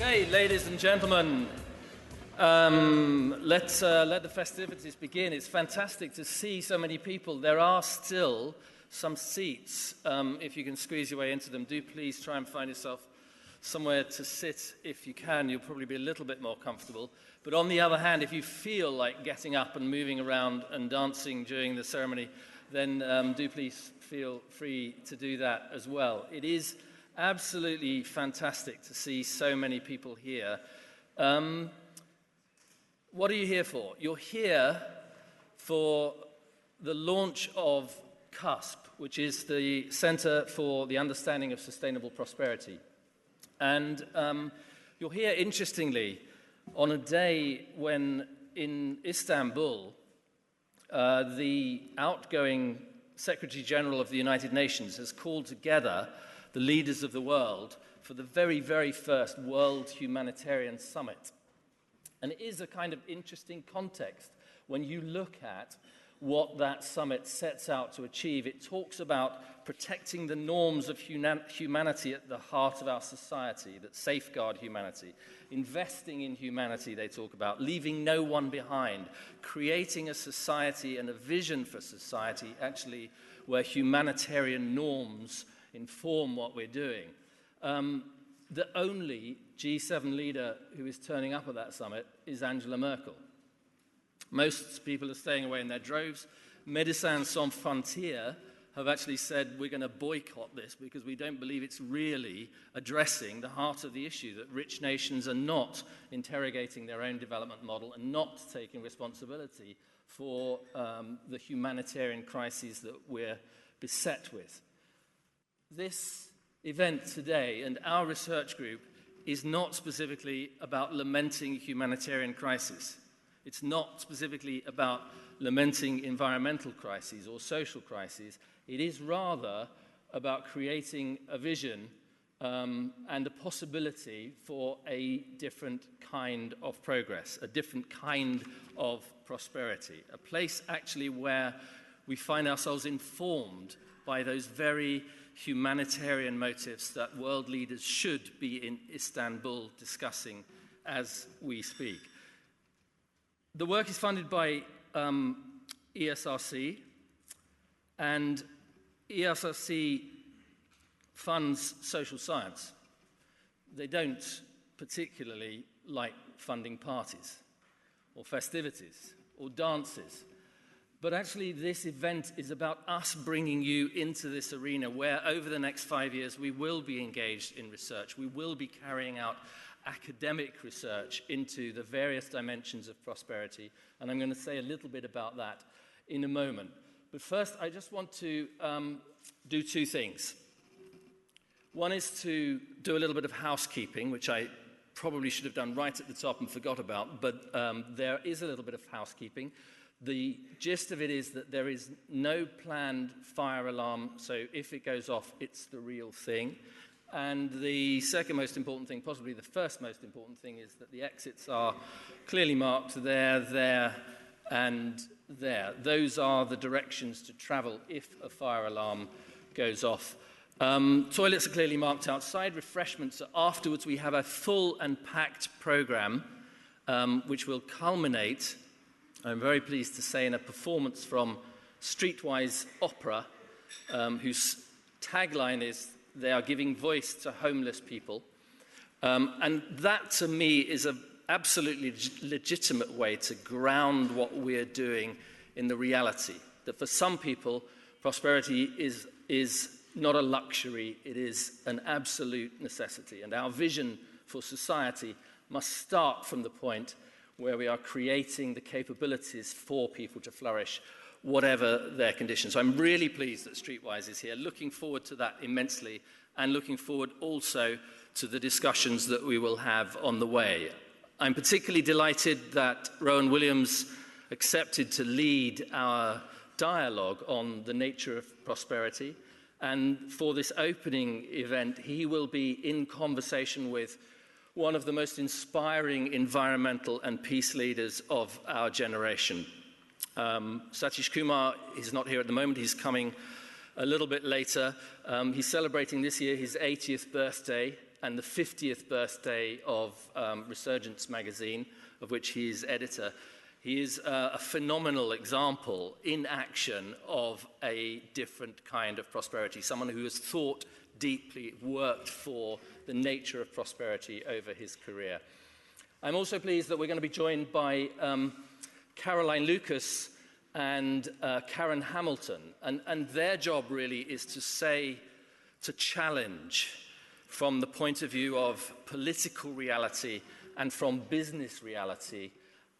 Okay, ladies and gentlemen, let the festivities begin. It's fantastic to see so many people. There are still some seats. If you can squeeze your way into them, do please try and find yourself somewhere to sit if you can. You'll probably be a little bit more comfortable. But on the other hand, if you feel like getting up and moving around and dancing during the ceremony, then do please feel free to do that as well. It is absolutely fantastic to see so many people here. What are you here for? You're here for the launch of CUSP, which is the Centre for the Understanding of Sustainable Prosperity. And you're here, interestingly, on a day when in Istanbul, the outgoing Secretary General of the United Nations has called together the leaders of the world for the very, very first World Humanitarian Summit. And it is a kind of interesting context when you look at what that summit sets out to achieve. It talks about protecting the norms of humanity at the heart of our society, that safeguard humanity, investing in humanity, they talk about, leaving no one behind, creating a society and a vision for society, actually, where humanitarian norms inform what we're doing. The only G7 leader who is turning up at that summit is Angela Merkel. Most people are staying away in their droves. Médecins Sans Frontières have actually said we're going to boycott this because we don't believe it's really addressing the heart of the issue, that rich nations are not interrogating their own development model and not taking responsibility for the humanitarian crises that we're beset with. This event today and our research group is not specifically about lamenting humanitarian crises. It's not specifically about lamenting environmental crises or social crises. It is rather about creating a vision and a possibility for a different kind of progress, a different kind of prosperity, a place actually where we find ourselves informed by those very humanitarian motives that world leaders should be in Istanbul discussing as we speak. The work is funded by Esrc, and Esrc funds social science. They don't particularly like funding parties or festivities or dances. But actually, this event is about us bringing you into this arena where over the next 5 years we will be engaged in research. We will be carrying out academic research into the various dimensions of prosperity. And I'm going to say a little bit about that in a moment. But first, I just want to do two things. One is to do a little bit of housekeeping, which I probably should have done right at the top and forgot about, but there is a little bit of housekeeping. The gist of it is that there is no planned fire alarm, so if it goes off, it's the real thing. And the second most important thing, possibly the first most important thing, is that the exits are clearly marked there, and there. Those are the directions to travel if a fire alarm goes off. Toilets are clearly marked outside. Refreshments are afterwards. We have a full and packed program, which will culminate, I'm very pleased to say, in a performance from Streetwise Opera, whose tagline is, "They are giving voice to homeless people." And that, to me, is an absolutely legitimate way to ground what we're doing in the reality. That for some people, prosperity is not a luxury, it is an absolute necessity. And our vision for society must start from the point where we are creating the capabilities for people to flourish, whatever their conditions. So I'm really pleased that Streetwise is here, looking forward to that immensely, and looking forward also to the discussions that we will have on the way. I'm particularly delighted that Rowan Williams accepted to lead our dialogue on the nature of prosperity. And for this opening event, he will be in conversation with one of the most inspiring environmental and peace leaders of our generation. Satish Kumar is not here at the moment. He's coming a little bit later. He's celebrating this year his 80th birthday, and the 50th birthday of Resurgence magazine, of which he is editor. He is a phenomenal example in action of a different kind of prosperity, someone who has thought deeply, worked for the nature of prosperity over his career. I'm also pleased that we're going to be joined by Caroline Lucas and Karen Hamilton, and their job really is to challenge from the point of view of political reality and from business reality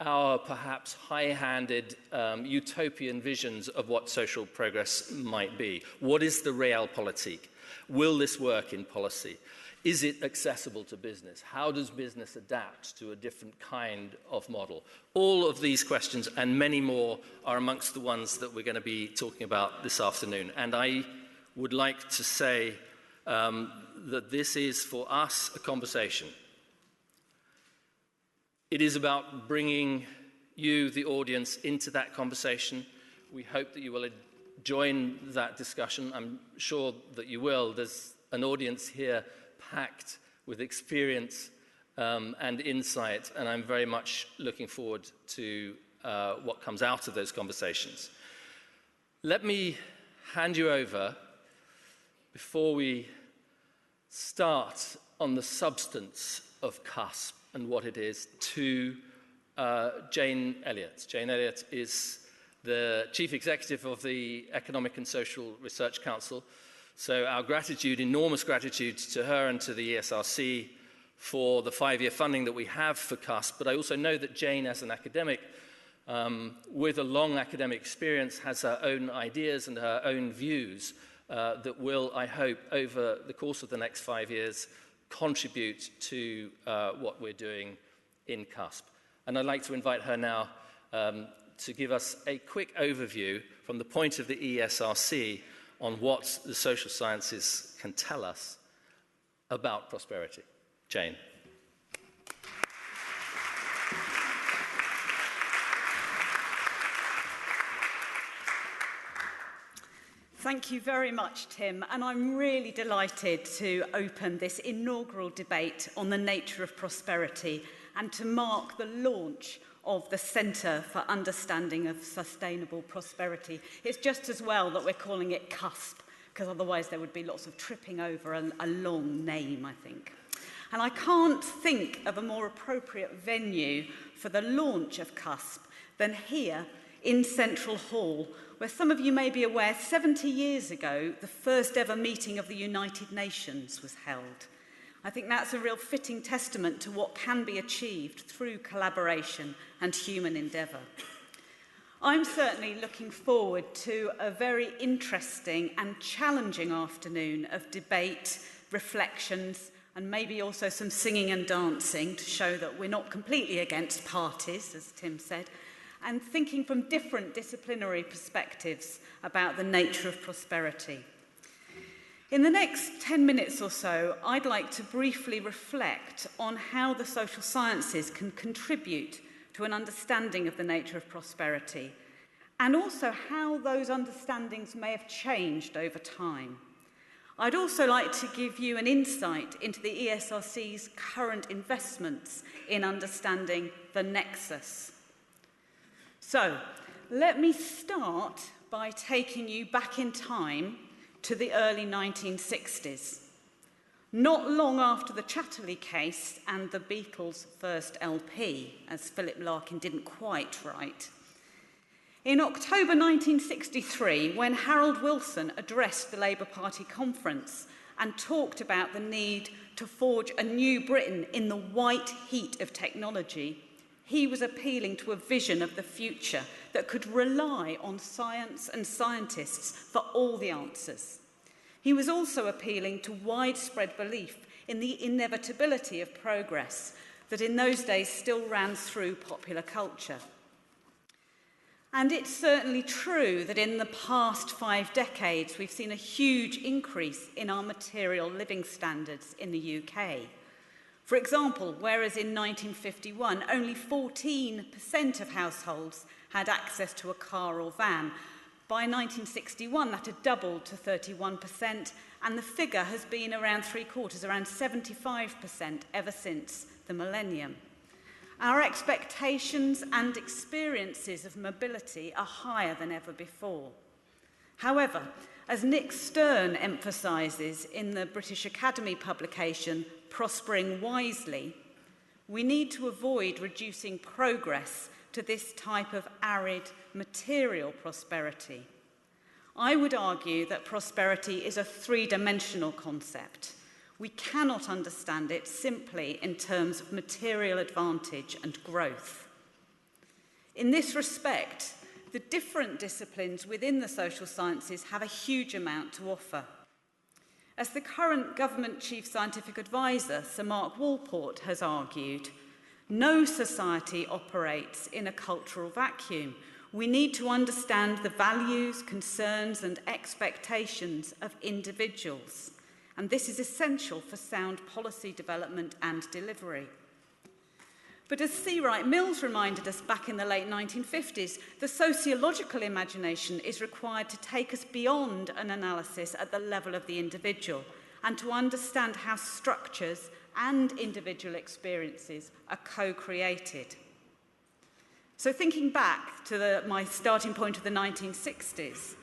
our perhaps high-handed utopian visions of what social progress might be. What is the realpolitik? Will this work in policy? Is it accessible to business? How does business adapt to a different kind of model? All of these questions and many more are amongst the ones that we're going to be talking about this afternoon. And I would like to say that this is, for us, a conversation. It is about bringing you, the audience, into that conversation. We hope that you will join that discussion. I'm sure that you will. There's an audience here packed with experience and insight, and I'm very much looking forward to what comes out of those conversations. Let me hand you over, before we start on the substance of CUSP and what it is, to Jane Elliott. Jane Elliott is the Chief Executive of the Economic and Social Research Council. So our gratitude, enormous gratitude to her and to the ESRC for the 5-year funding that we have for CUSP. But I also know that Jane, as an academic with a long academic experience, has her own ideas and her own views that will, I hope, over the course of the next 5 years, contribute to what we're doing in CUSP. And I'd like to invite her now to give us a quick overview from the point of the ESRC on what the social sciences can tell us about prosperity. Jane. Thank you very much, Tim, and I'm really delighted to open this inaugural debate on the nature of prosperity and to mark the launch of the Centre for Understanding of Sustainable Prosperity. It's just as well that we're calling it CUSP, because otherwise there would be lots of tripping over a long name, I think. And I can't think of a more appropriate venue for the launch of CUSP than here in Central Hall, where some of you may be aware 70 years ago the first ever meeting of the United Nations was held. I think that's a real fitting testament to what can be achieved through collaboration and human endeavour. I'm certainly looking forward to a very interesting and challenging afternoon of debate, reflections, and maybe also some singing and dancing to show that we're not completely against parties, as Tim said, and thinking from different disciplinary perspectives about the nature of prosperity. In the next 10 minutes or so, I'd like to briefly reflect on how the social sciences can contribute to an understanding of the nature of prosperity, and also how those understandings may have changed over time. I'd also like to give you an insight into the ESRC's current investments in understanding the Nexus. So, let me start by taking you back in time to the early 1960s, not long after the Chatterley case and the Beatles' first LP, as Philip Larkin didn't quite write. In October 1963, when Harold Wilson addressed the Labour Party conference and talked about the need to forge a new Britain in the white heat of technology, he was appealing to a vision of the future that could rely on science and scientists for all the answers. He was also appealing to widespread belief in the inevitability of progress that in those days still ran through popular culture. And it's certainly true that in the past 5 decades, we've seen a huge increase in our material living standards in the UK. For example, whereas in 1951, only 14% of households had access to a car or van, by 1961 that had doubled to 31%, and the figure has been around three-quarters, around 75% ever since the millennium. Our expectations and experiences of mobility are higher than ever before. However, as Nick Stern emphasises in the British Academy publication Prospering Wisely, we need to avoid reducing progress to this type of arid material prosperity. I would argue that prosperity is a three-dimensional concept. We cannot understand it simply in terms of material advantage and growth. In this respect, the different disciplines within the social sciences have a huge amount to offer. As the current government chief scientific advisor, Sir Mark Walport, has argued, no society operates in a cultural vacuum. We need to understand the values, concerns, and expectations of individuals, and this is essential for sound policy development and delivery. But as C. Wright Mills reminded us back in the late 1950s, the sociological imagination is required to take us beyond an analysis at the level of the individual and to understand how structures and individual experiences are co-created. So thinking back to my starting point of the 1960s,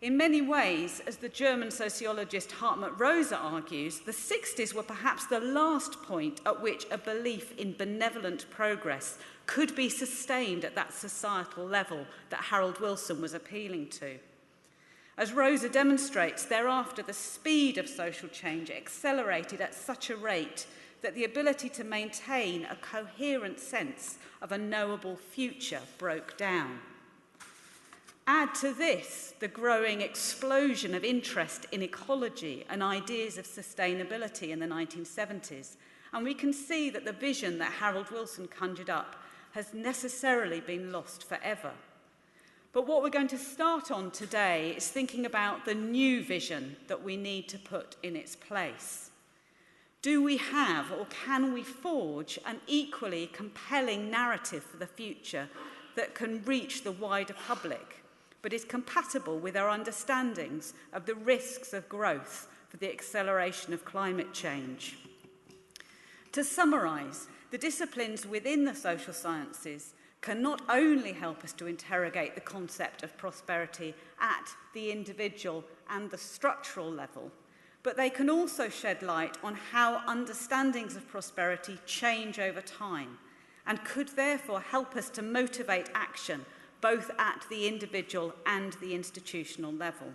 in many ways, as the German sociologist Hartmut Rosa argues, the 60s were perhaps the last point at which a belief in benevolent progress could be sustained at that societal level that Harold Wilson was appealing to. As Rosa demonstrates, thereafter the speed of social change accelerated at such a rate that the ability to maintain a coherent sense of a knowable future broke down. Add to this the growing explosion of interest in ecology and ideas of sustainability in the 1970s, and we can see that the vision that Harold Wilson conjured up has necessarily been lost forever. But what we're going to start on today is thinking about the new vision that we need to put in its place. Do we have, or can we forge, an equally compelling narrative for the future that can reach the wider public, but is compatible with our understandings of the risks of growth for the acceleration of climate change? To summarise, the disciplines within the social sciences can not only help us to interrogate the concept of prosperity at the individual and the structural level, but they can also shed light on how understandings of prosperity change over time and could therefore help us to motivate action both at the individual and the institutional level.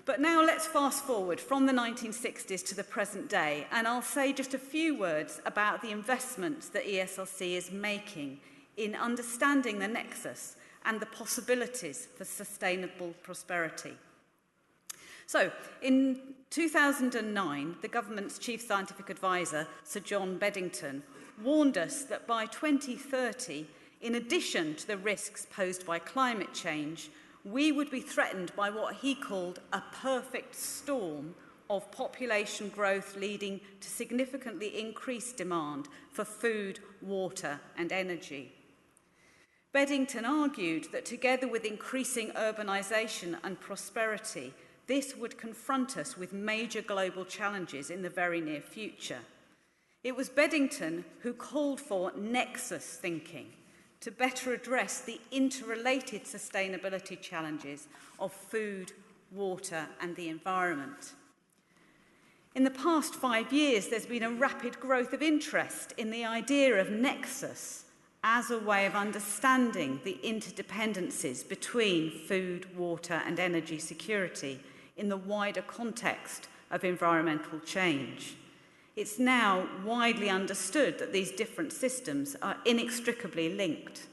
But now let's fast forward from the 1960s to the present day, and I'll say just a few words about the investments that ESRC is making in understanding the nexus and the possibilities for sustainable prosperity. So, in 2009, the government's chief scientific advisor, Sir John Beddington, warned us that by 2030, in addition to the risks posed by climate change, we would be threatened by what he called a perfect storm of population growth leading to significantly increased demand for food, water, and energy. Beddington argued that together with increasing urbanisation and prosperity, this would confront us with major global challenges in the very near future. It was Beddington who called for nexus thinking to better address the interrelated sustainability challenges of food, water, and the environment. In the past 5 years, there's been a rapid growth of interest in the idea of nexus as a way of understanding the interdependencies between food, water, and energy security in the wider context of environmental change. It's now widely understood that these different systems are inextricably linked.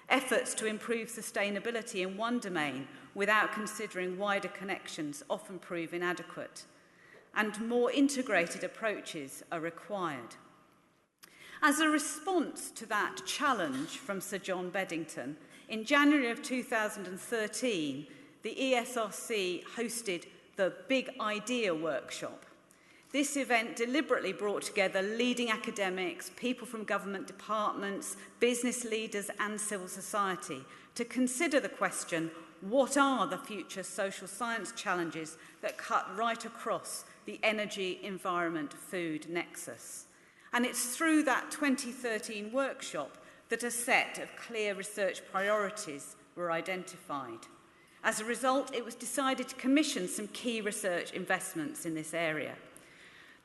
Efforts to improve sustainability in one domain without considering wider connections often prove inadequate, and more integrated approaches are required. As a response to that challenge from Sir John Beddington, in January of 2013, the ESRC hosted the Big Idea Workshop. This event deliberately brought together leading academics, people from government departments, business leaders, and civil society to consider the question, what are the future social science challenges that cut right across the energy, environment, food nexus. And it's through that 2013 workshop that a set of clear research priorities were identified. As a result, it was decided to commission some key research investments in this area.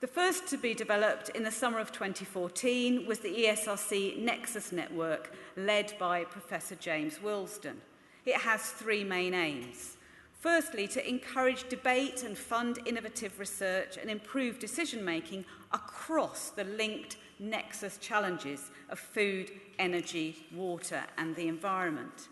The first to be developed in the summer of 2014 was the ESRC Nexus network, led by Professor James Wilsden. It has three main aims. Firstly, to encourage debate and fund innovative research and improve decision-making across the linked Nexus challenges of food, energy, water, and the environment.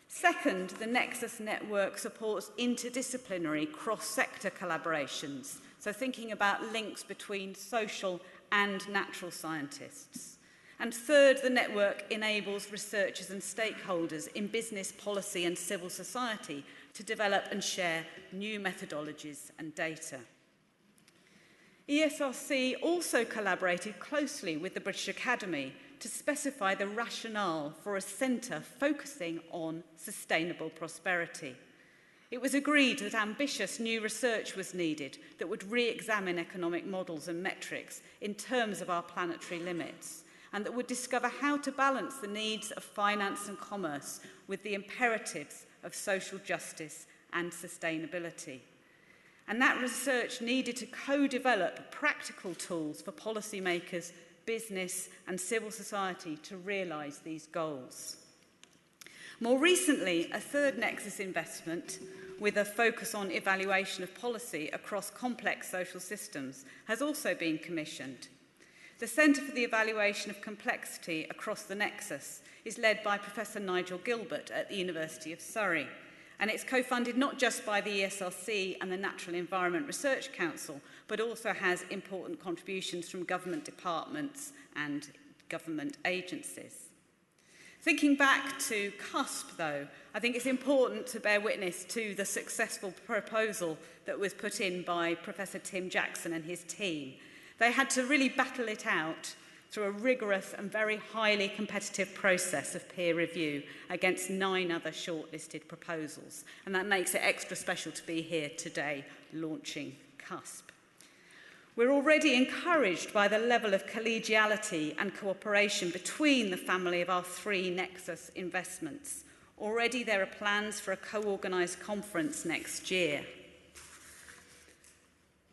Second, the Nexus network supports interdisciplinary cross-sector collaborations, so thinking about links between social and natural scientists. And third, the network enables researchers and stakeholders in business, policy and civil society to develop and share new methodologies and data. ESRC also collaborated closely with the British Academy to specify the rationale for a centre focusing on sustainable prosperity. It was agreed that ambitious new research was needed that would re-examine economic models and metrics in terms of our planetary limits, and that would discover how to balance the needs of finance and commerce with the imperatives of social justice and sustainability. And that research needed to co-develop practical tools for policymakers, business and civil society to realise these goals. More recently, a third Nexus investment with a focus on evaluation of policy across complex social systems has also been commissioned. The Centre for the Evaluation of Complexity across the Nexus is led by Professor Nigel Gilbert at the University of Surrey, and it's co-funded not just by the ESRC and the Natural Environment Research Council, but also has important contributions from government departments and government agencies. Thinking back to CUSP, though, I think it's important to bear witness to the successful proposal that was put in by Professor Tim Jackson and his team. They had to really battle it out through a rigorous and very highly competitive process of peer review against 9 other shortlisted proposals. And that makes it extra special to be here today launching CUSP. We're already encouraged by the level of collegiality and cooperation between the family of our 3 Nexus investments. Already there are plans for a co-organised conference next year.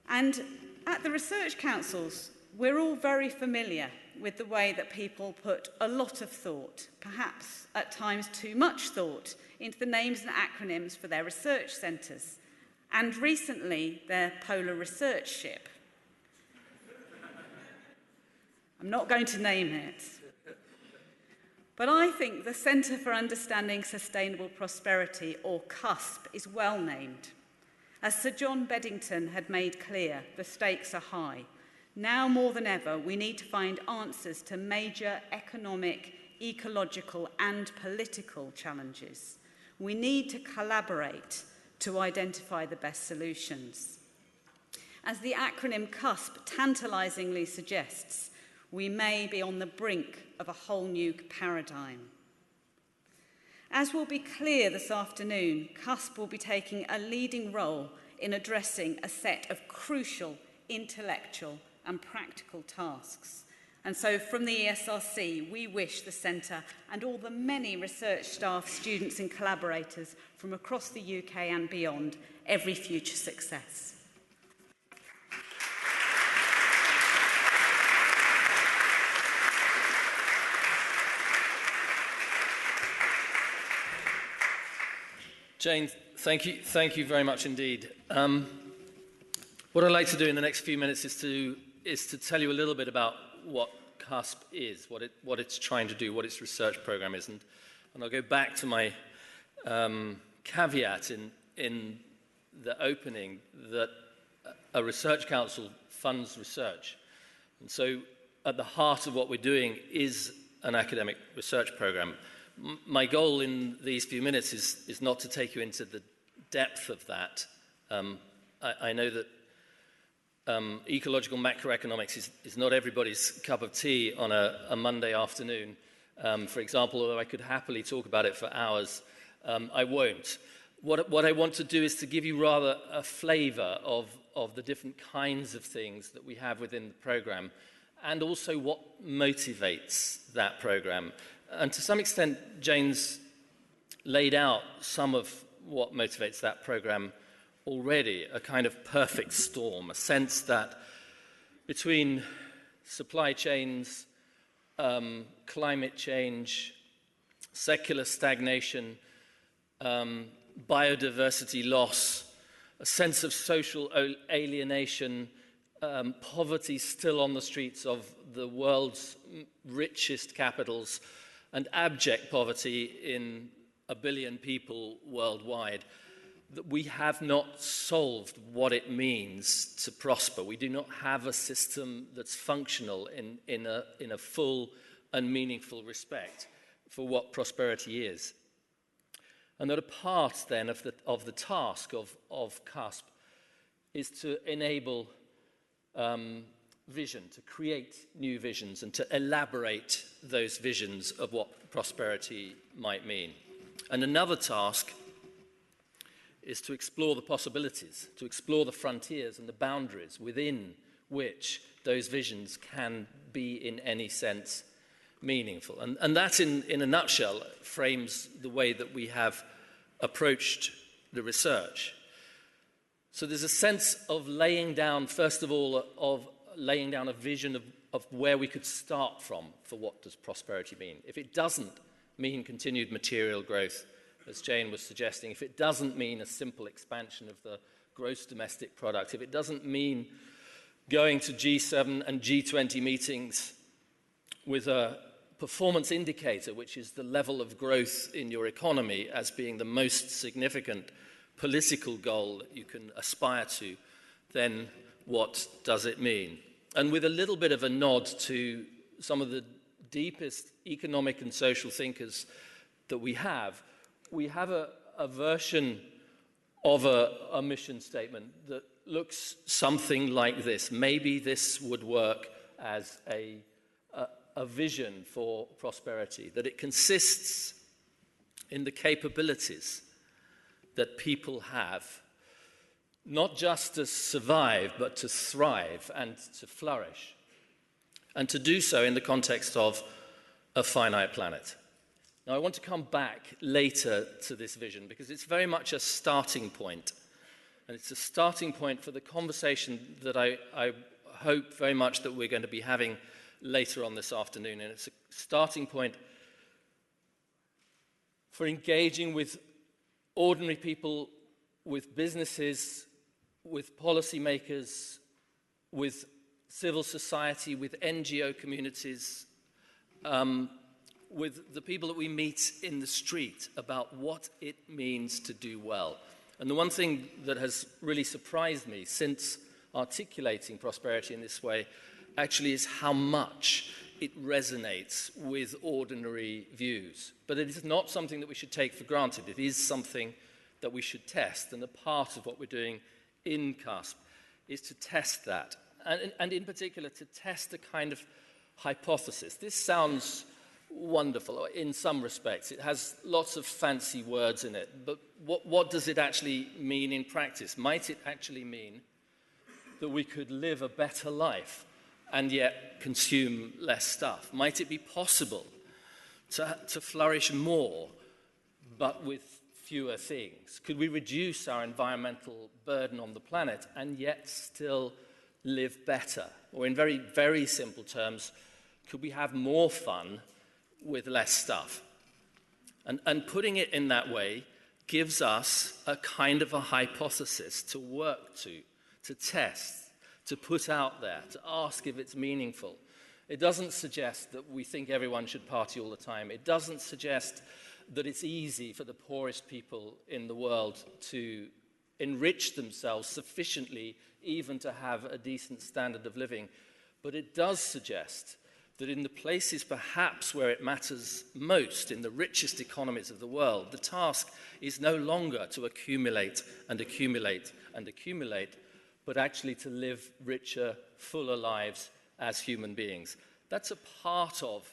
And at the research councils, we're all very familiar with the way that people put a lot of thought, perhaps at times too much thought, into the names and acronyms for their research centres, and recently their polar research ship. I'm not going to name it. But I think the Centre for Understanding Sustainable Prosperity, or CUSP, is well named. As Sir John Beddington had made clear, the stakes are high. Now more than ever, we need to find answers to major economic, ecological, and political challenges. We need to collaborate to identify the best solutions. As the acronym CUSP tantalisingly suggests, we may be on the brink of a whole new paradigm. As will be clear this afternoon, CUSP will be taking a leading role in addressing a set of crucial intellectual and practical tasks. And so from the ESRC, we wish the Centre and all the many research staff, students and collaborators from across the UK and beyond every future success. Jane, thank you very much indeed. What I'd like to do in the next few minutes is to tell you a little bit about what CUSP is, what it's trying to do, what its research program is, and I'll go back to my caveat in the opening that a research council funds research, and so at the heart of what we're doing is an academic research program. My goal in these few minutes is not to take you into the depth of that. I know that ecological macroeconomics is not everybody's cup of tea on a Monday afternoon. For example, although I could happily talk about it for hours, I won't. What I want to do is to give you rather a flavour of the different kinds of things that we have within the programme, and also what motivates that programme. And to some extent, Jane's laid out some of what motivates that programme already, a kind of perfect storm, a sense that between supply chains, climate change, secular stagnation, biodiversity loss, a sense of social alienation, poverty still on the streets of the world's richest capitals, and abject poverty in 1 billion people worldwide, that we have not solved what it means to prosper. We do not have a system that's functional in a full and meaningful respect for what prosperity is. And that a part then of the task of CUSP is to enable vision, to create new visions and to elaborate those visions of what prosperity might mean. And another task is to explore the possibilities, to explore the frontiers and the boundaries within which those visions can be in any sense meaningful. And that in a nutshell frames the way that we have approached the research. So there's a sense of laying down, first of all, of laying down a vision of where we could start from for what does prosperity mean. If it doesn't mean continued material growth, as Jane was suggesting, if it doesn't mean a simple expansion of the gross domestic product, if it doesn't mean going to G7 and G20 meetings with a performance indicator, which is the level of growth in your economy, as being the most significant political goal that you can aspire to, then what does it mean? And with a little bit of a nod to some of the deepest economic and social thinkers that we have a version of a mission statement that looks something like this. Maybe this would work as a vision for prosperity, that it consists in the capabilities that people have, not just to survive, but to thrive and to flourish, and to do so in the context of a finite planet. Now, I want to come back later to this vision because it's very much a starting point, and it's a starting point for the conversation that I hope very much that we're going to be having later on this afternoon, and it's a starting point for engaging with ordinary people, with businesses, with policymakers, with civil society, with NGO communities, with the people that we meet in the street about what it means to do well. And the one thing that has really surprised me since articulating prosperity in this way actually is how much it resonates with ordinary views. But it is not something that we should take for granted. It is something that we should test. And a part of what we're doing in CUSP is to test that. And in particular, to test a kind of hypothesis. This sounds wonderful in some respects. It has lots of fancy words in it. But what does it actually mean in practice? Might it actually mean that we could live a better life and yet consume less stuff? Might it be possible to flourish more, but with fewer things? Could we reduce our environmental burden on the planet and yet still live better? Or in very, very simple terms, could we have more fun with less stuff? And putting it in that way gives us a kind of a hypothesis to work to test, to put out there, to ask if it's meaningful. It doesn't suggest that we think everyone should party all the time. It doesn't suggest that it's easy for the poorest people in the world to enrich themselves sufficiently even to have a decent standard of living. But it does suggest that in the places perhaps where it matters most, in the richest economies of the world, the task is no longer to accumulate and accumulate and accumulate, but actually to live richer, fuller lives as human beings. That's a part of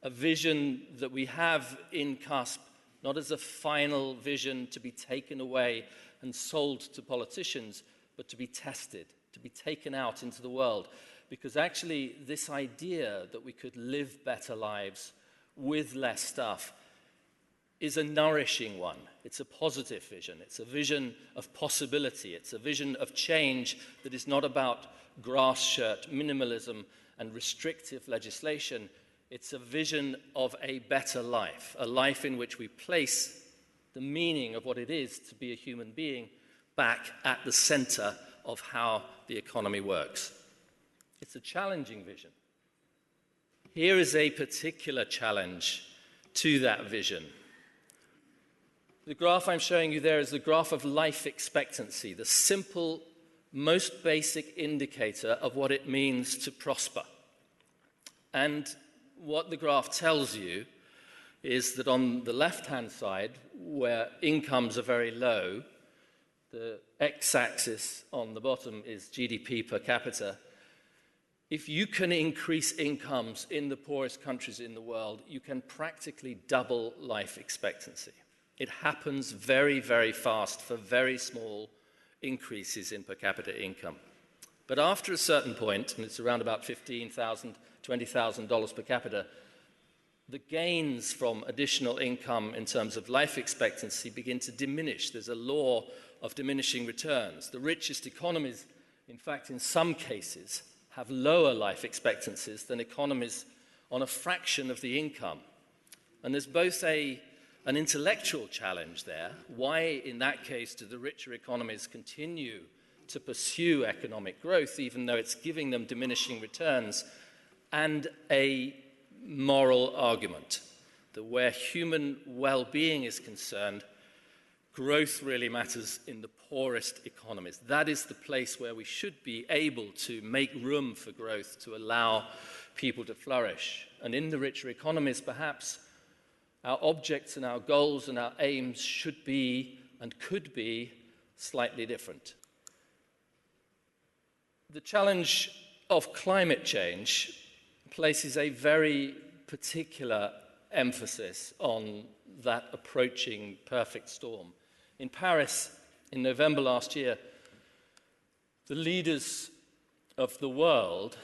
a vision that we have in CUSP not as a final vision to be taken away and sold to politicians, but to be tested, to be taken out into the world. Because actually, this idea that we could live better lives with less stuff is a nourishing one. It's a positive vision. It's a vision of possibility. It's a vision of change that is not about grass shirt minimalism and restrictive legislation. It's a vision of a better life, a life in which we place the meaning of what it is to be a human being back at the center of how the economy works. It's a challenging vision. Here is a particular challenge to that vision. The graph I'm showing you there is the graph of life expectancy, the simple, most basic indicator of what it means to prosper. And what the graph tells you is that on the left-hand side, where incomes are very low, the x-axis on the bottom is GDP per capita. If you can increase incomes in the poorest countries in the world, you can practically double life expectancy. It happens very, very fast for very small increases in per capita income. But after a certain point, and it's around about $15,000, $20,000 per capita, the gains from additional income in terms of life expectancy begin to diminish. There's a law of diminishing returns. The richest economies, in fact, in some cases, have lower life expectancies than economies on a fraction of the income. And there's both an intellectual challenge there. Why, in that case, do the richer economies continue to pursue economic growth, even though it's giving them diminishing returns? And a moral argument that where human well-being is concerned, growth really matters in the poorest economies. That is the place where we should be able to make room for growth, to allow people to flourish. And in the richer economies, perhaps, our objects and our goals and our aims should be and could be slightly different. The challenge of climate change places a very particular emphasis on that approaching perfect storm. In Paris, in November last year, the leaders of the world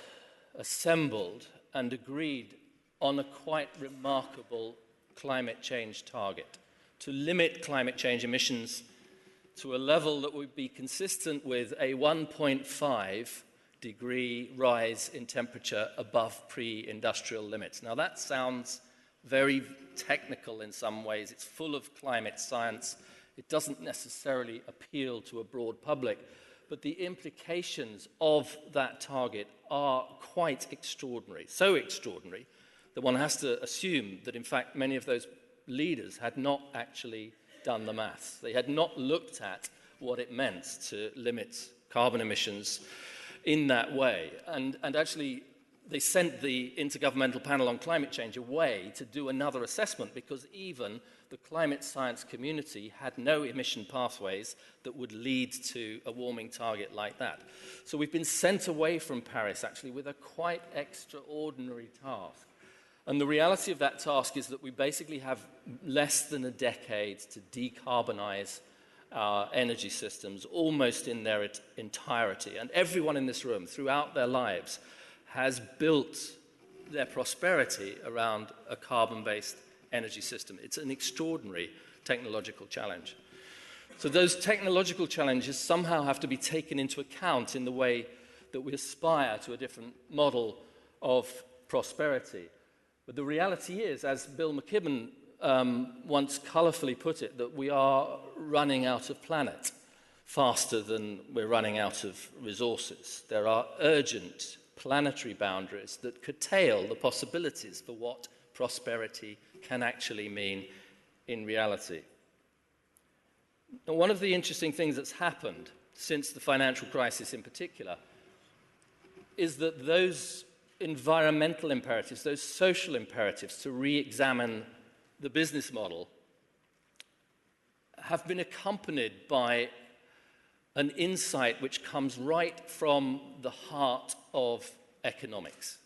assembled and agreed on a quite remarkable climate change target, to limit climate change emissions to a level that would be consistent with a 1.5 degree rise in temperature above pre-industrial limits. Now that sounds very technical in some ways. It's full of climate science. It doesn't necessarily appeal to a broad public, but the implications of that target are quite extraordinary, so extraordinary that one has to assume that, in fact, many of those leaders had not actually done the maths. They had not looked at what it meant to limit carbon emissions in that way. And actually, they sent the Intergovernmental Panel on Climate Change away to do another assessment because even the climate science community had no emission pathways that would lead to a warming target like that. So we've been sent away from Paris, actually, with a quite extraordinary task. And the reality of that task is that we basically have less than a decade to decarbonize our energy systems almost in their entirety. And everyone in this room, throughout their lives, has built their prosperity around a carbon-based energy system. It's an extraordinary technological challenge. So those technological challenges somehow have to be taken into account in the way that we aspire to a different model of prosperity. But the reality is, as Bill McKibben once colourfully put it, that we are running out of planet faster than we're running out of resources. There are urgent planetary boundaries that curtail the possibilities for what prosperity can actually mean in reality. Now, one of the interesting things that's happened since the financial crisis in particular is that those environmental imperatives, those social imperatives to re-examine the business model have been accompanied by an insight which comes right from the heart of economics.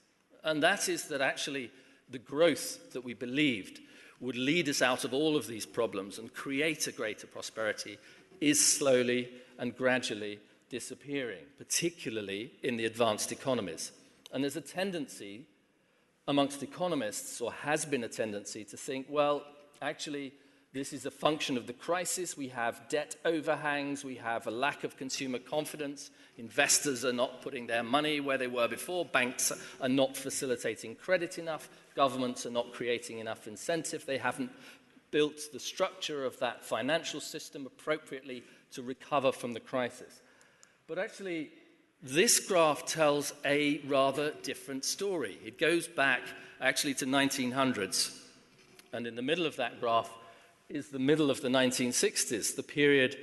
And that is that actually the growth that we believed would lead us out of all of these problems and create a greater prosperity is slowly and gradually disappearing, particularly in the advanced economies. And there's a tendency amongst economists, or has been a tendency, to think, well, actually, this is a function of the crisis. We have debt overhangs, we have a lack of consumer confidence, investors are not putting their money where they were before, banks are not facilitating credit enough, governments are not creating enough incentive, they haven't built the structure of that financial system appropriately to recover from the crisis. But actually, this graph tells a rather different story. It goes back actually to 1900s, and in the middle of that graph is the middle of the 1960s, the period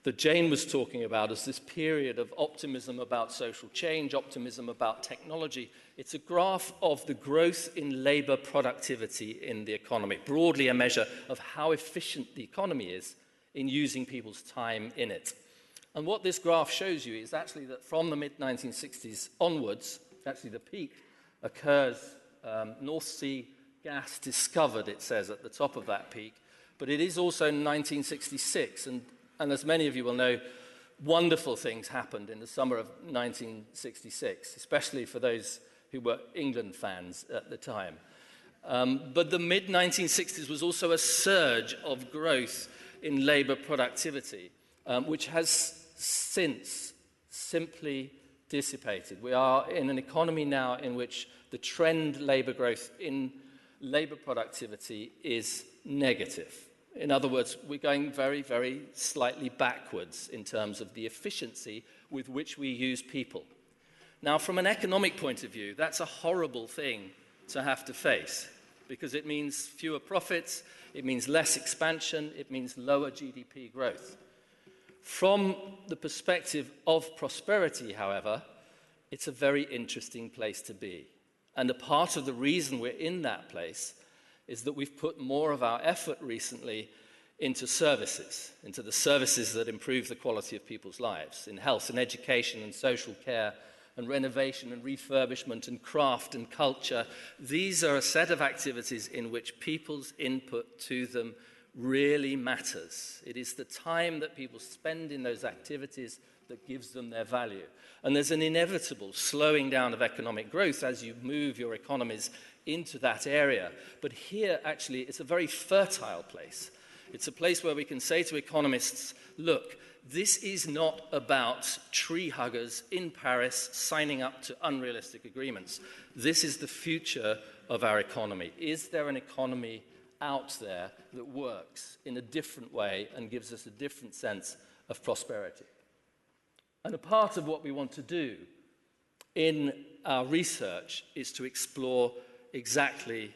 that Jane was talking about as this period of optimism about social change, optimism about technology. It's a graph of the growth in labor productivity in the economy, broadly a measure of how efficient the economy is in using people's time in it. And what this graph shows you is actually that from the mid-1960s onwards, actually the peak occurs, North Sea gas discovered, it says at the top of that peak, but it is also 1966, and as many of you will know, wonderful things happened in the summer of 1966, especially for those who were England fans at the time. But the mid-1960s was also a surge of growth in labour productivity, which has since simply dissipated. We are in an economy now in which the trend labour growth in labour productivity is negative. In other words, we're going very, very slightly backwards in terms of the efficiency with which we use people. Now, from an economic point of view, that's a horrible thing to have to face, because it means fewer profits, it means less expansion, it means lower GDP growth. From the perspective of prosperity, however, it's a very interesting place to be. And a part of the reason we're in that place is that we've put more of our effort recently into services, into the services that improve the quality of people's lives, in health and education and social care and renovation and refurbishment and craft and culture. These are a set of activities in which people's input to them really matters. It is the time that people spend in those activities that gives them their value. And there's an inevitable slowing down of economic growth as you move your economies into that area. But here, actually, it's a very fertile place. It's a place where we can say to economists, look, this is not about tree huggers in Paris signing up to unrealistic agreements. This is the future of our economy. Is there an economy out there that works in a different way and gives us a different sense of prosperity? And a part of what we want to do in our research is to explore exactly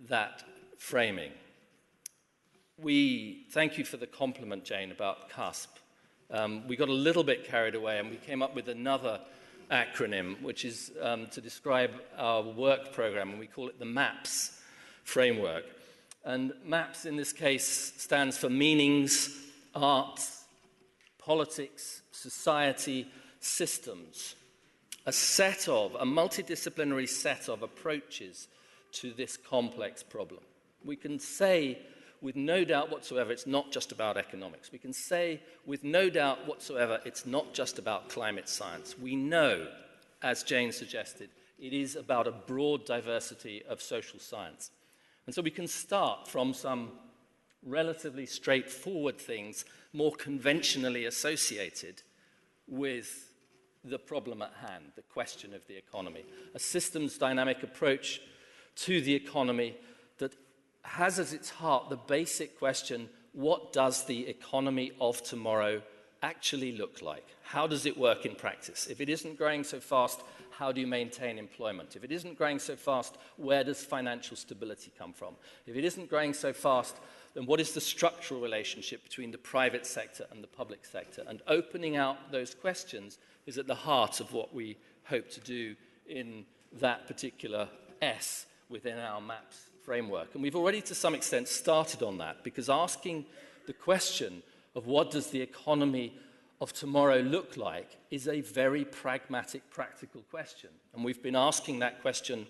that framing. We thank you for the compliment, Jane, about CUSP. We got a little bit carried away and we came up with another acronym, which is to describe our work program, and we call it the MAPS framework. And MAPS in this case stands for meanings, arts, politics, society, systems. A multidisciplinary set of approaches to this complex problem. We can say with no doubt whatsoever it's not just about economics. We can say with no doubt whatsoever it's not just about climate science. We know, as Jane suggested, it is about a broad diversity of social science. And so we can start from some relatively straightforward things, more conventionally associated with the problem at hand, the question of the economy. A systems dynamic approach to the economy that has as its heart the basic question, what does the economy of tomorrow actually look like? How does it work in practice? If it isn't growing so fast, how do you maintain employment? If it isn't growing so fast, where does financial stability come from? If it isn't growing so fast, then what is the structural relationship between the private sector and the public sector? And opening out those questions is at the heart of what we hope to do in that particular S within our MAPS framework. And we've already to some extent started on that, because asking the question of what does the economy of tomorrow look like is a very pragmatic, practical question. And we've been asking that question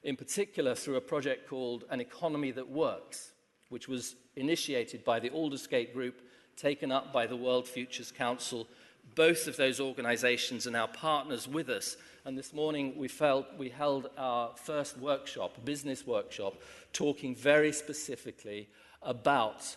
in particular through a project called An Economy That Works. which was initiated by the Aldersgate Group, taken up by the World Futures Council. Both of those organizations are now partners with us. And this morning we held our first workshop, business workshop, talking very specifically about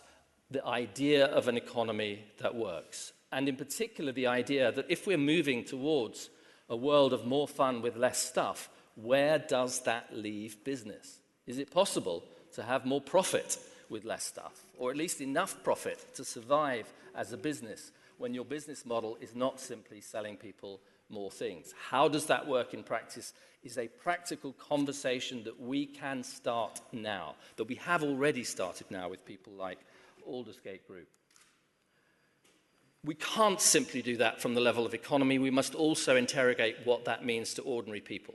the idea of an economy that works. And in particular, the idea that if we're moving towards a world of more fun with less stuff, where does that leave business? Is it possible to have more profit with less stuff, or at least enough profit to survive as a business when your business model is not simply selling people more things? How does that work in practice is a practical conversation that we can start now, that we have already started now with people like Aldersgate Group. We can't simply do that from the level of economy. We must also interrogate what that means to ordinary people.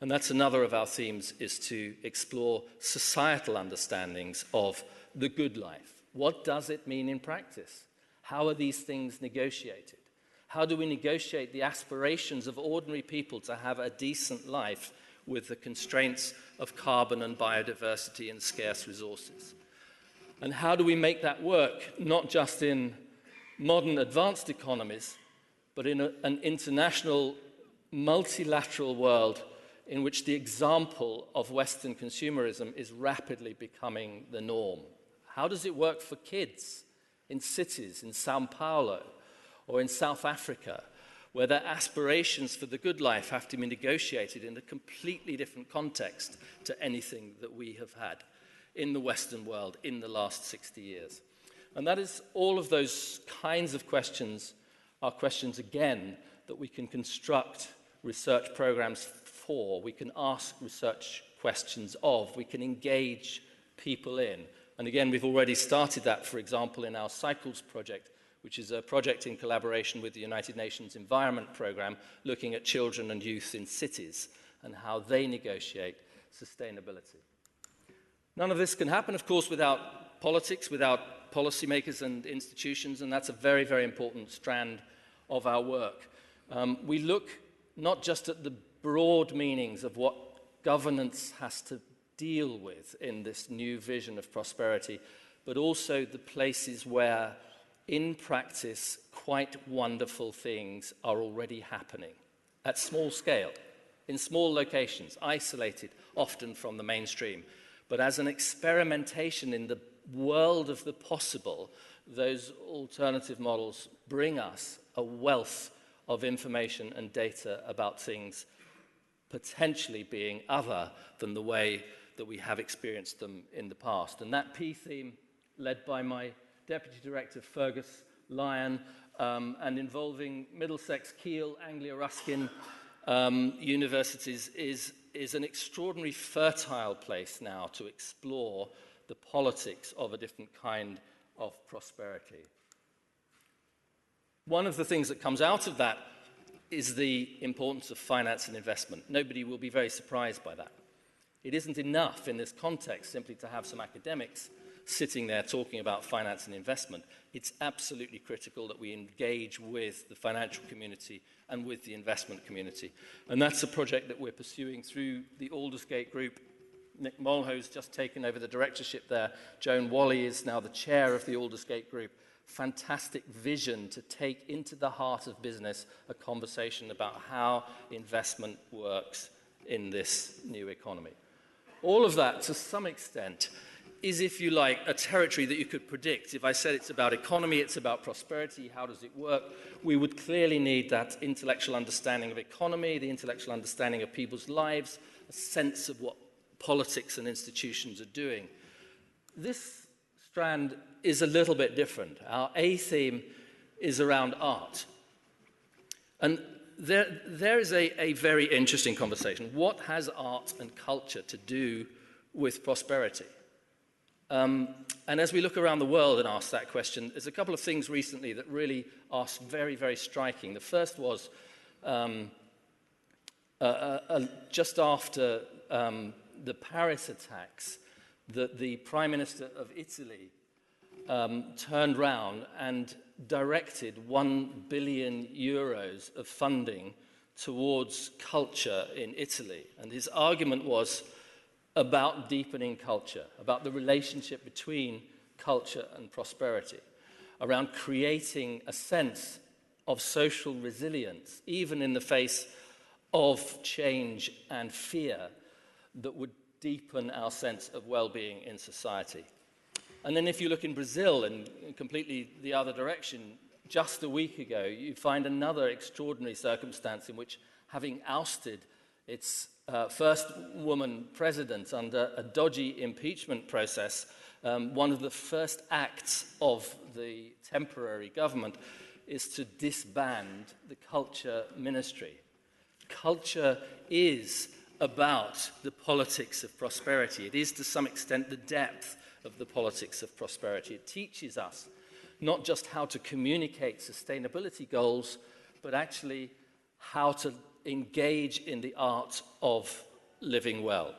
And that's another of our themes, is to explore societal understandings of the good life. What does it mean in practice? How are these things negotiated? How do we negotiate the aspirations of ordinary people to have a decent life with the constraints of carbon and biodiversity and scarce resources? And how do we make that work, not just in modern advanced economies, but in an international, multilateral world in which the example of Western consumerism is rapidly becoming the norm? How does it work for kids in cities in Sao Paulo or in South Africa, where their aspirations for the good life have to be negotiated in a completely different context to anything that we have had in the Western world in the last 60 years? And that is, all of those kinds of questions are questions, again, that we can construct research programs for, we can ask research questions of, we can engage people in. And again, we've already started that, for example, in our Cycles project, which is a project in collaboration with the United Nations Environment Programme, looking at children and youth in cities and how they negotiate sustainability. None of this can happen, of course, without politics, without policymakers and institutions, and that's a very, very important strand of our work. We look not just at the broad meanings of what governance has to deal with in this new vision of prosperity, but also the places where, in practice, quite wonderful things are already happening at small scale, in small locations, isolated often from the mainstream. But as an experimentation in the world of the possible, those alternative models bring us a wealth of information and data about things potentially being other than the way that we have experienced them in the past. And that P theme, led by my Deputy Director Fergus Lyon, and involving Middlesex, Keele, Anglia Ruskin universities, is an extraordinarily fertile place now to explore the politics of a different kind of prosperity. One of the things that comes out of that is the importance of finance and investment. Nobody will be very surprised by that. It isn't enough in this context simply to have some academics sitting there talking about finance and investment. It's absolutely critical that we engage with the financial community and with the investment community. And that's a project that we're pursuing through the Aldersgate Group. Nick Mulho's just taken over the directorship there. Joan Wally is now the chair of the Aldersgate Group. Fantastic vision to take into the heart of business a conversation about how investment works in this new economy. All of that, to some extent, is, if you like, a territory that you could predict. If I said it's about economy, it's about prosperity, how does it work? We would clearly need that intellectual understanding of economy, the intellectual understanding of people's lives, a sense of what politics and institutions are doing. This strand is a little bit different. Our A theme is around art. And there is a very interesting conversation. What has art and culture to do with prosperity? And as we look around the world and ask that question, there's a couple of things recently that really are very, very striking. The first was just after the Paris attacks, that the Prime Minister of Italy turned round and directed 1 billion euros of funding towards culture in Italy. And his argument was, about deepening culture, about the relationship between culture and prosperity, around creating a sense of social resilience, even in the face of change and fear, that would deepen our sense of well-being in society. And then if you look in Brazil, and completely the other direction, just a week ago, you find another extraordinary circumstance in which, having ousted its first woman president under a dodgy impeachment process, one of the first acts of the temporary government is to disband the culture ministry. Culture is about the politics of prosperity. It is, to some extent, the depth of the politics of prosperity. It teaches us not just how to communicate sustainability goals, but actually how to engage in the art of living well.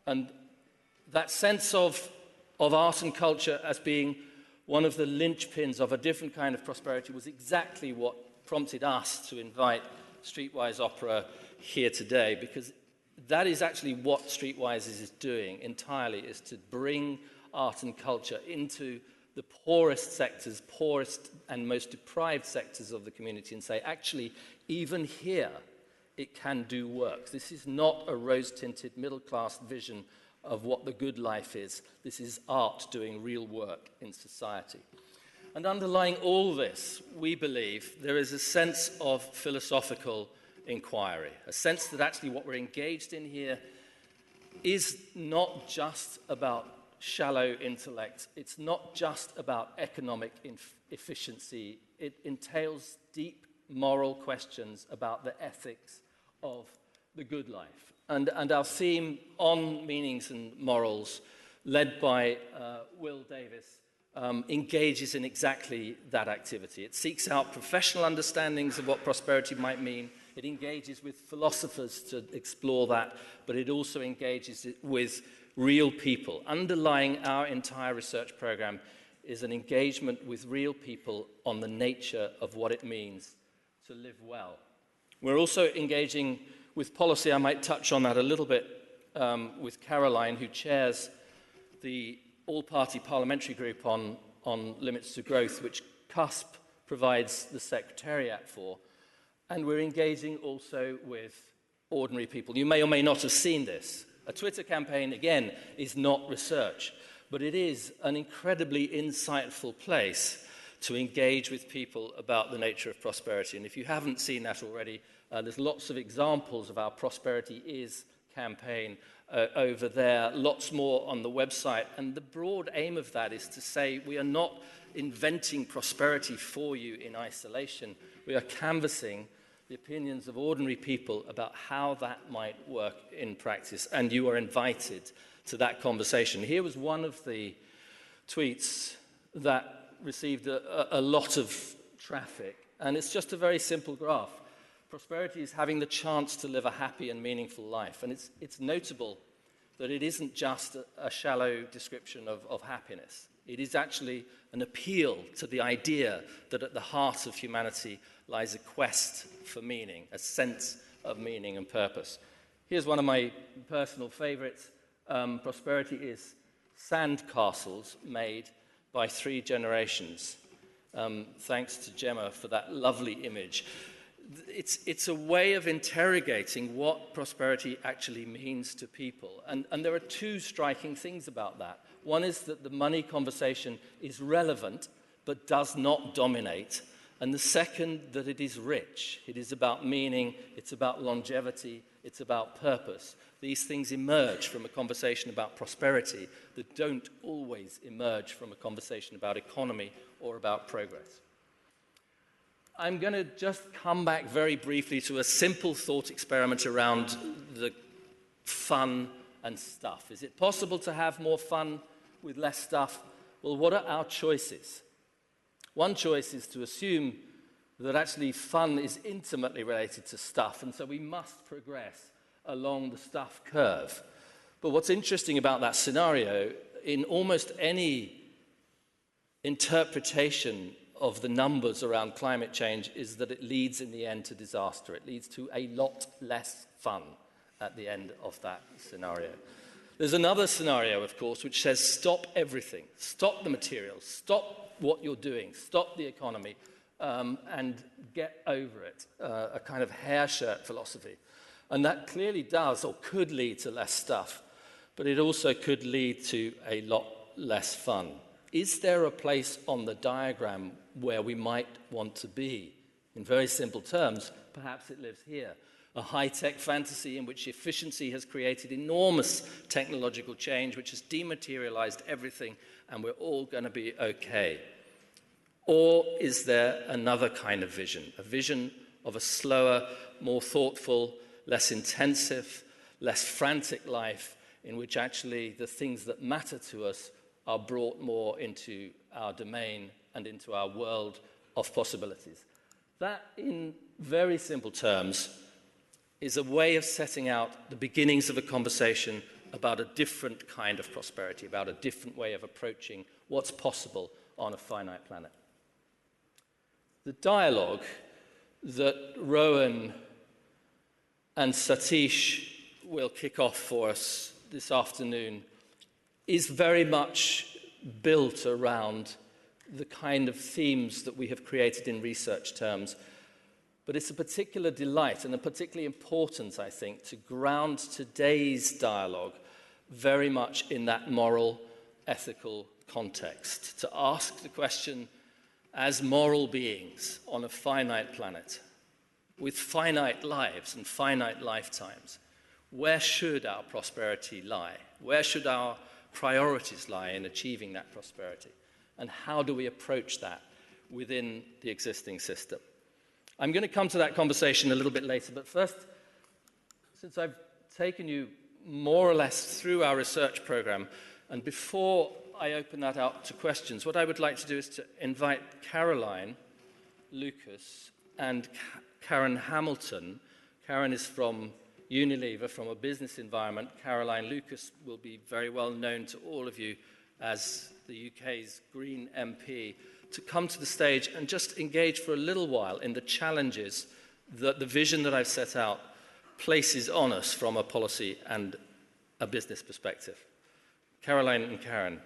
And that sense of art and culture as being one of the linchpins of a different kind of prosperity was exactly what prompted us to invite Streetwise Opera here today, because that is actually what Streetwise is doing entirely, is to bring art and culture into the poorest sectors, poorest and most deprived sectors of the community, and say, actually, even here, it can do work. This is not a rose-tinted middle-class vision of what the good life is. This is art doing real work in society. And underlying all this, we believe, there is a sense of philosophical inquiry, a sense that actually what we're engaged in here is not just about shallow intellect. It's not just about economic efficiency. It entails deep moral questions about the ethics of the good life. And our theme on meanings and morals, led by Will Davis, engages in exactly that activity. It seeks out professional understandings of what prosperity might mean. It engages with philosophers to explore that, but it also engages with real people. Underlying our entire research program is an engagement with real people on the nature of what it means to live well. We're also engaging with policy. I might touch on that a little bit with Caroline, who chairs the All Party Parliamentary Group on Limits to Growth, which CUSP provides the Secretariat for. And we're engaging also with ordinary people. You may or may not have seen this. A Twitter campaign, again, is not research, but it is an incredibly insightful place to engage with people about the nature of prosperity. And if you haven't seen that already, there's lots of examples of our Prosperity Is campaign over there, lots more on the website. And the broad aim of that is to say we are not inventing prosperity for you in isolation. We are canvassing the opinions of ordinary people about how that might work in practice, and you are invited to that conversation. Here was one of the tweets that received a lot of traffic, and it's just a very simple graph. Prosperity is having the chance to live a happy and meaningful life, and it's notable that it isn't just a shallow description of happiness. It is actually an appeal to the idea that at the heart of humanity lies a quest for meaning, a sense of meaning and purpose. Here's one of my personal favorites. Prosperity is sandcastles made by 3 generations. Thanks to Gemma for that lovely image. It's a way of interrogating what prosperity actually means to people. And there are 2 striking things about that. One is that the money conversation is relevant, but does not dominate. And the second, that it is rich. It is about meaning, it's about longevity, it's about purpose. These things emerge from a conversation about prosperity that don't always emerge from a conversation about economy or about progress. I'm going to just come back very briefly to a simple thought experiment around the fun and stuff. Is it possible to have more fun with less stuff? Well, what are our choices? One choice is to assume that actually fun is intimately related to stuff, and so we must progress along the stuff curve. But what's interesting about that scenario, in almost any interpretation of the numbers around climate change, is that it leads in the end to disaster. It leads to a lot less fun at the end of that scenario. There's another scenario, of course, which says stop everything, stop the materials, stop what you're doing, stop the economy, and get over it, a kind of hair shirt philosophy. And that clearly does or could lead to less stuff, but it also could lead to a lot less fun. Is there a place on the diagram where we might want to be? In very simple terms, perhaps it lives here. A high-tech fantasy in which efficiency has created enormous technological change, which has dematerialized everything, and we're all going to be okay. Or is there another kind of vision, a vision of a slower, more thoughtful, less intensive, less frantic life, in which actually the things that matter to us are brought more into our domain and into our world of possibilities? That, in very simple terms, is a way of setting out the beginnings of a conversation about a different kind of prosperity, about a different way of approaching what's possible on a finite planet. The dialogue that Rowan and Satish will kick off for us this afternoon is very much built around the kind of themes that we have created in research terms. But it's a particular delight and a particularly important, I think, to ground today's dialogue very much in that moral, ethical context, to ask the question, as moral beings on a finite planet, with finite lives and finite lifetimes, where should our prosperity lie? Where should our priorities lie in achieving that prosperity? And how do we approach that within the existing system? I'm going to come to that conversation a little bit later, but first, since I've taken you more or less through our research program, and before I open that out to questions, what I would like to do is to invite Caroline Lucas and Karen Hamilton. Karen is from Unilever, from a business environment. Caroline Lucas will be very well known to all of you as the UK's Green MP, to come to the stage and just engage for a little while in the challenges that the vision that I've set out places on us from a policy and a business perspective. Caroline and Karen,